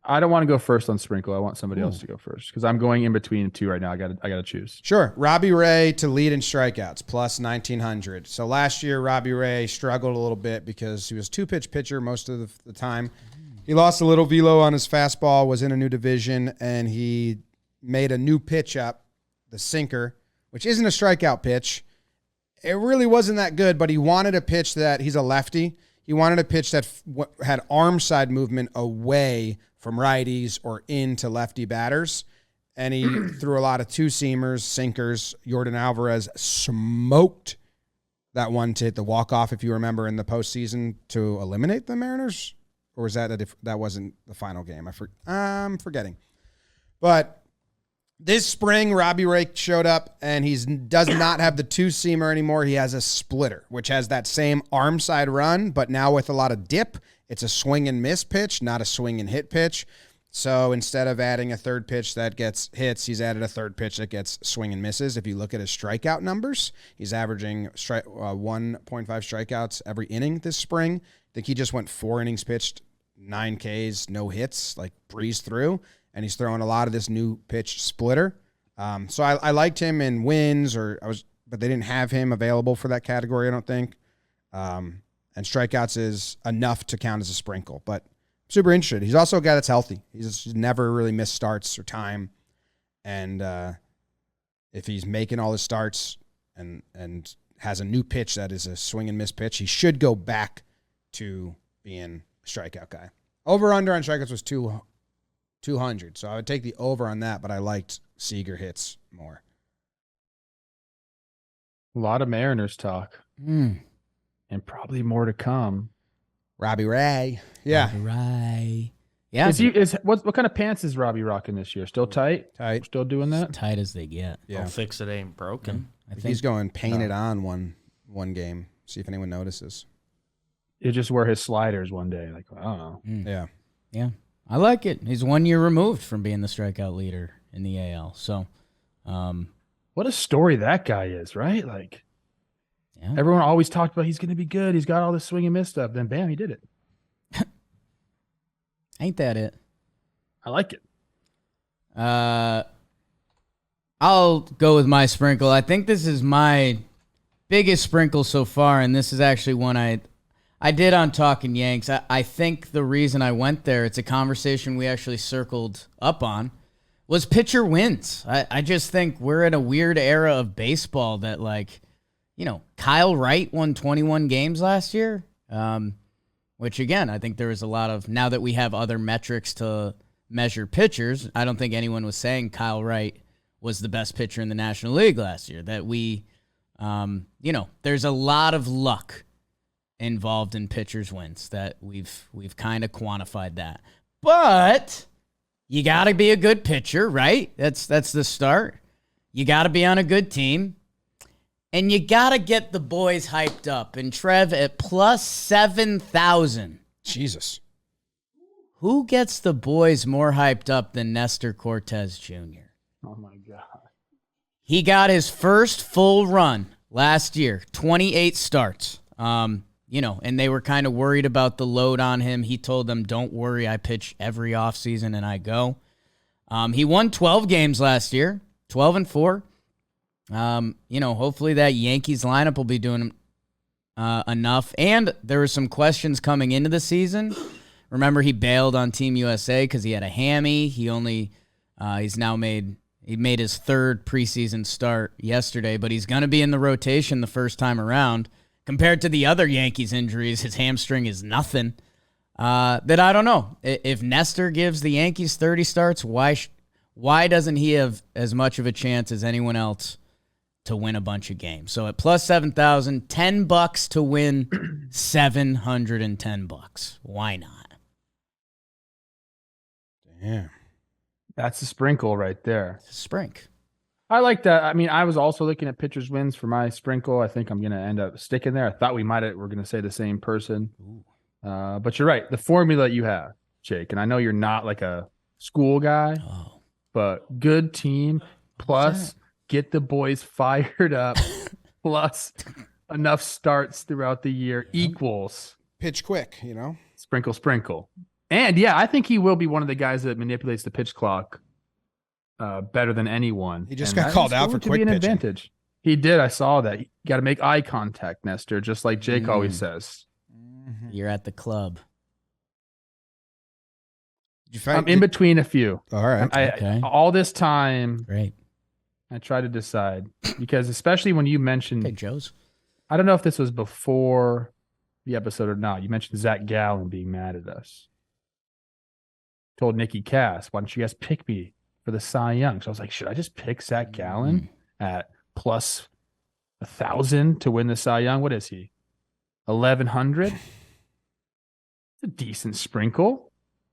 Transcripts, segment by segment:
I don't want to go first on Sprinkle. I want somebody else to go first because I'm going in between two right now. I got to choose. Sure. Robbie Ray to lead in strikeouts, plus 1,900. So last year, Robbie Ray struggled a little bit because he was two-pitch pitcher most of the time. He lost a little velo on his fastball, was in a new division, and he made a new pitch up, the sinker, which isn't a strikeout pitch. It really wasn't that good, but he wanted a pitch that he's a lefty. He wanted a pitch that had arm side movement away from righties or into lefty batters. And he threw a lot of two-seamers, sinkers. Yordan Alvarez smoked that one to hit the walk-off, if you remember, in the postseason to eliminate the Mariners. Or was that that wasn't the final game? I'm forgetting. But this spring, Robbie Ray showed up, and he does not have the two-seamer anymore. He has a splitter, which has that same arm side run, but now with a lot of dip. It's a swing and miss pitch, not a swing and hit pitch. So instead of adding a third pitch that gets hits, he's added a third pitch that gets swing and misses. If you look at his strikeout numbers, he's averaging 1.5 strikeouts every inning this spring. I think he just went 4 innings pitched, 9 Ks, no hits, like breezed through. And he's throwing a lot of this new pitch splitter. So I liked him in wins, but they didn't have him available for that category, I don't think. And strikeouts is enough to count as a sprinkle, but super interested. He's also a guy that's healthy. He's never really missed starts or time. And if he's making all his starts and has a new pitch that is a swing and miss pitch, he should go back to being a strikeout guy. Over-under on strikeouts was 200. So I would take the over on that, but I liked Seager hits more. A lot of Mariners talk. And probably more to come. Robbie Ray. Yeah. Robbie Ray. Yeah. What kind of pants is Robbie rocking this year? Still tight? Tight. Still doing that? As tight as they get. Yeah. Don't fix it, ain't broken. I think he's going painted on one game. See if anyone notices. You just wear his sliders one day. Like, I don't know. Yeah. Yeah. I like it. He's 1 year removed from being the strikeout leader in the AL. So, what a story that guy is, right? Like, yeah. Everyone always talked about he's going to be good. He's got all this swing and miss stuff. Then, bam, he did it. Ain't that it? I like it. I'll go with my sprinkle. I think this is my biggest sprinkle so far, and this is actually one I did on Talkin' Yanks. I think the reason I went there, it's a conversation we actually circled up on, was pitcher wins. I just think we're in a weird era of baseball that, like, Kyle Wright won 21 games last year, which, again, I think there was a lot of, now that we have other metrics to measure pitchers, I don't think anyone was saying Kyle Wright was the best pitcher in the National League last year. That we, there's a lot of luck involved in pitchers' wins that we've kind of quantified that. But you got to be a good pitcher, right? That's the start. You got to be on a good team. And you got to get the boys hyped up. And Trev, at plus 7,000. Jesus. Who gets the boys more hyped up than Nestor Cortez Jr.? Oh, my God. He got his first full run last year, 28 starts. And they were kind of worried about the load on him. He told them, don't worry, I pitch every offseason and I go. He won 12 games last year, 12-4. Hopefully that Yankees lineup will be doing enough. And there were some questions coming into the season. Remember, he bailed on Team USA because he had a hammy. He made his third preseason start yesterday, but he's going to be in the rotation the first time around. Compared to the other Yankees injuries, his hamstring is nothing. That I don't know. If Nestor gives the Yankees 30 starts, why doesn't he have as much of a chance as anyone else to win a bunch of games? So at plus 7,000, $10 to win $710. Why not? Damn. That's a sprinkle right there. Sprink. I like that. I mean, I was also looking at pitchers' wins for my sprinkle. I think I'm going to end up sticking there. I thought we're going to say the same person. But you're right. The formula you have, Jake, and I know you're not like a school guy, but good team plus get the boys fired up plus enough starts throughout the year equals Pitch quick, sprinkle. And yeah, I think he will be one of the guys that manipulates the pitch clock better than anyone. He just And got called out for to quick be an pitching. advantage. He did. I saw that. You got to make eye contact, Nestor, just like Jake always says. You're at the club. I'm in between a few. All right. Okay. All this time, Great. I try to decide because especially when you mentioned, Okay, Joe's. I don't know if this was before the episode or not. You mentioned Zach Gallen being mad at us. Told Nikki Cass, why don't you guys pick me for the Cy Young? So I was like, should I just pick Zach Gallen at plus 1,000 to win the Cy Young? What is he? 1,100? It's a decent sprinkle.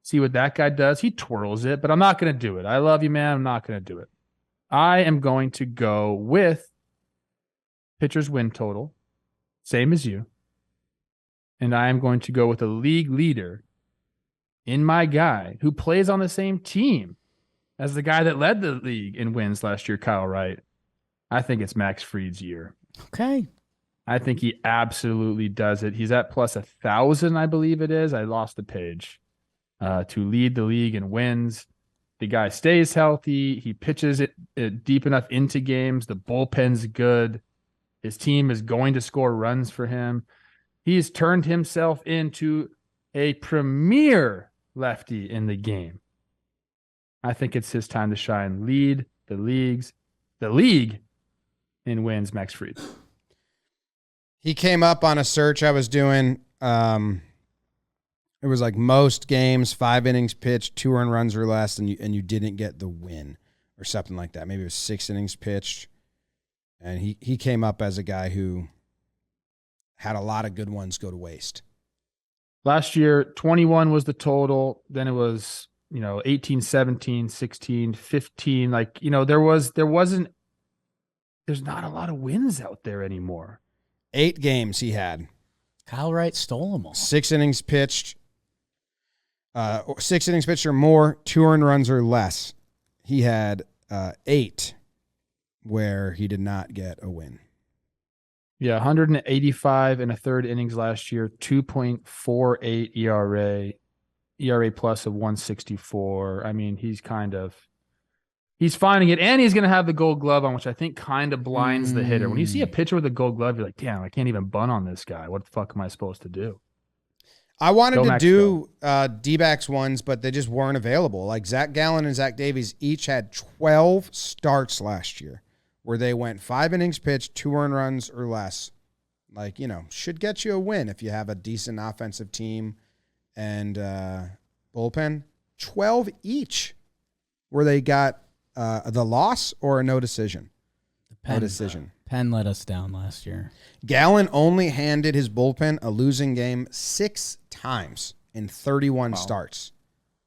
See what that guy does. He twirls it, but I'm not going to do it. I love you, man. I'm not going to do it. I am going to go with pitcher's win total, same as you. And I am going to go with a league leader in my guy who plays on the same team as the guy that led the league in wins last year, Kyle Wright. I think it's Max Fried's year. Okay. I think he absolutely does it. He's at plus 1,000, I believe it is. I lost the page. To lead the league in wins. The guy stays healthy. He pitches it deep enough into games. The bullpen's good. His team is going to score runs for him. He's turned himself into a premier lefty in the game. I think it's his time to shine. Lead the league in wins, Max Fried. He came up on a search I was doing. It was like most games, 5 innings pitched, 2 earned runs or less, and you didn't get the win or something like that. Maybe it was 6 innings pitched. And he came up as a guy who had a lot of good ones go to waste. Last year, 21 was the total. Then it was, 18, 17, 16, 15. Like, there's not a lot of wins out there anymore. 8 games he had. Kyle Wright stole them all. 6 innings pitched. 6 innings pitched or more, 2 earned runs or less. He had 8 where he did not get a win. Yeah, 185 and a third innings last year, 2.48 ERA plus of 164. I mean, he's finding it, and he's going to have the Gold Glove on, which I think kind of blinds the hitter. When you see a pitcher with a Gold Glove, you're like, damn, I can't even bunt on this guy. What the fuck am I supposed to do? I wanted to do D-backs ones, but they just weren't available. Like Zach Gallen and Zach Davies each had 12 starts last year where they went 5 innings pitched, 2 earned runs or less. Like, should get you a win if you have a decent offensive team and bullpen. 12 each where they got the loss or a no decision. No decision. Penn let us down last year. Gallen only handed his bullpen a losing game 6 times in 31 starts.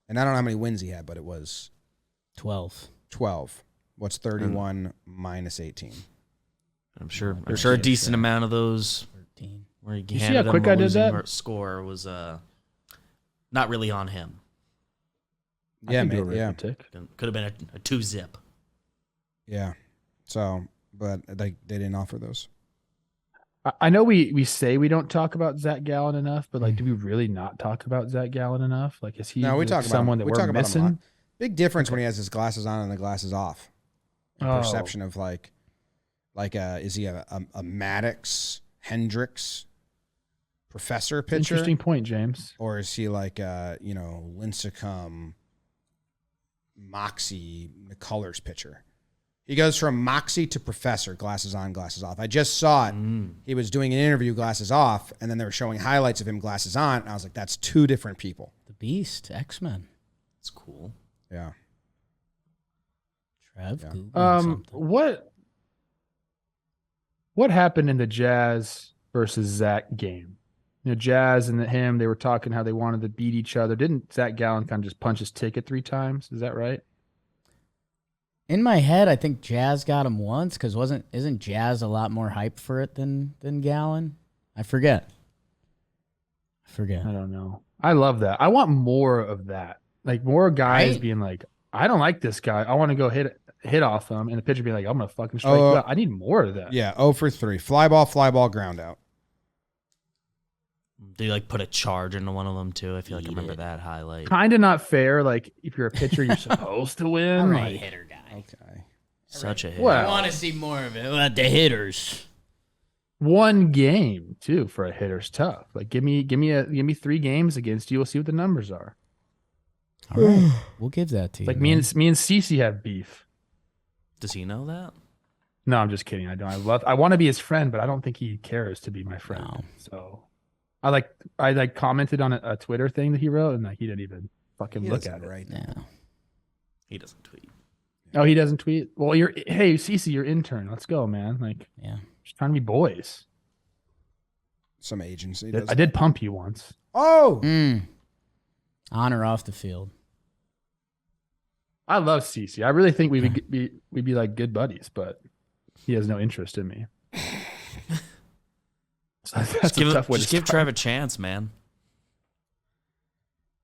And I don't know how many wins he had, but it was 12. 12. What's 31 minus 18? I'm sure a decent amount of those 13. where he You see handed how quick them I a did losing that? score was not really on him. Yeah, Could Could have been a 2-zip. Yeah. So, but they didn't offer those. I know we say we don't talk about Zach Gallen enough, but do we really not talk about Zach Gallen enough? Like, is he we talk someone about that we talk we're about him a lot. missing? Big difference when he has his glasses on and the glasses off. Perception of is he a Maddox, Hendricks, professor pitcher? Interesting point, James. Or is he like Lincecum, Moxie, McCullers pitcher? He goes from Moxie to professor, glasses on, glasses off. I just saw it. He was doing an interview, glasses off, and then they were showing highlights of him, glasses on. And I was like, that's 2 different people. The Beast, X-Men. It's cool. Yeah. Trev, Yeah. Googling something. What happened in the Jazz versus Zach game? Jazz and him, they were talking how they wanted to beat each other. Didn't Zach Gallen kind of just punch his ticket 3 times? Is that right? In my head, I think Jazz got him once because isn't Jazz a lot more hype for it than Gallen? I forget. I don't know. I love that. I want more of that. Like more guys being like, I don't like this guy. I want to go hit off him, and the pitcher be like, I'm gonna fucking strike you out. I need more of that. Yeah, 0 for 3. Fly ball, ground out. They like put a charge into one of them too. I feel like I remember that highlight. Kind of not fair. Like if you're a pitcher, you're supposed to win. All right, Like, hitter guy. Okay. Such a hit. Well, I want to see more of it. What about the hitters? one game too for a hitter's tough. Like give me 3 games against you. We'll see what the numbers are. All right, we'll give that to you. Like me and Cece have beef. Does he know that? No, I'm just kidding. I don't. I want to be his friend, but I don't think he cares to be my friend. No. So I commented on a Twitter thing that he wrote, and he didn't even fucking look at it. Right. No. He doesn't tweet. Oh, he doesn't tweet. Well, hey Cece, you're intern. Let's go, man. Like, Yeah. just trying to be boys. Some agency. I Does did pump you once. Oh, On or off the field. I love Cece. I really think we'd be like good buddies, but he has no interest in me. So that's a tough way to give start. Trev a chance, man.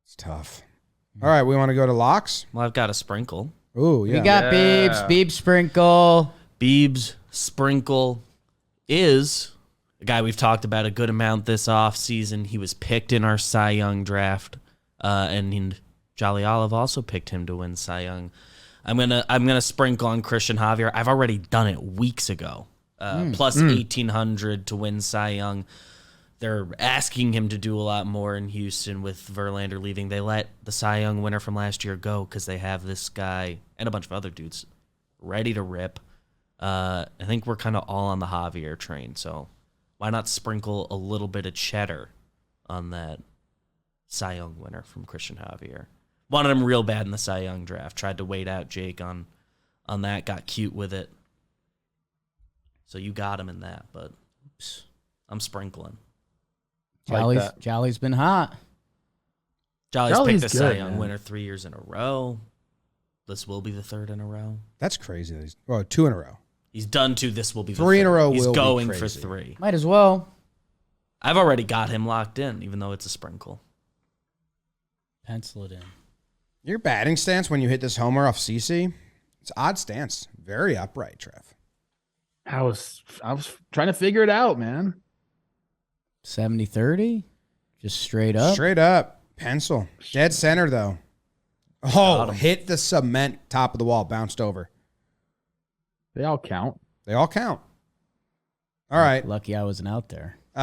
it's tough. All right, we want to go to locks. Well, I've got a sprinkle. Ooh, yeah. We got Yeah. Beebs Sprinkle. Beebs Sprinkle is a guy we've talked about a good amount this offseason. He was picked in our Cy Young draft, and Jolly Olive also picked him to win Cy Young. I'm gonna sprinkle on Christian Javier. I've already done it weeks ago. Plus 1,800 to win Cy Young. They're asking him to do a lot more in Houston with Verlander leaving. They let the Cy Young winner from last year go because they have this guy and a bunch of other dudes ready to rip. I think we're kind of all on the Javier train, so why not sprinkle a little bit of cheddar on that Cy Young winner from Christian Javier? Wanted him real bad in the Cy Young draft. Tried to wait out Jake on that. Got cute with it. So you got him in that, but oops, I'm sprinkling. Jolly's been hot. Jolly's picked the Cy good, Young man. winner 3 years in a row. This will be the third in a row. That's crazy. That he's 2 in a row. He's done 2. This will be the 3 in a third. row He's will be going for crazy. 3. Might as well. I've already got him locked in, even though it's a sprinkle. Pencil it in. Your batting stance when you hit this homer off CC, it's odd stance. Very upright, Trev. I was trying to figure it out, man. 70-30? Just straight up? Straight up. Pencil. Dead center, though. Oh, hit the cement top of the wall. Bounced over. They all count. They all count. All right. Lucky I wasn't out there.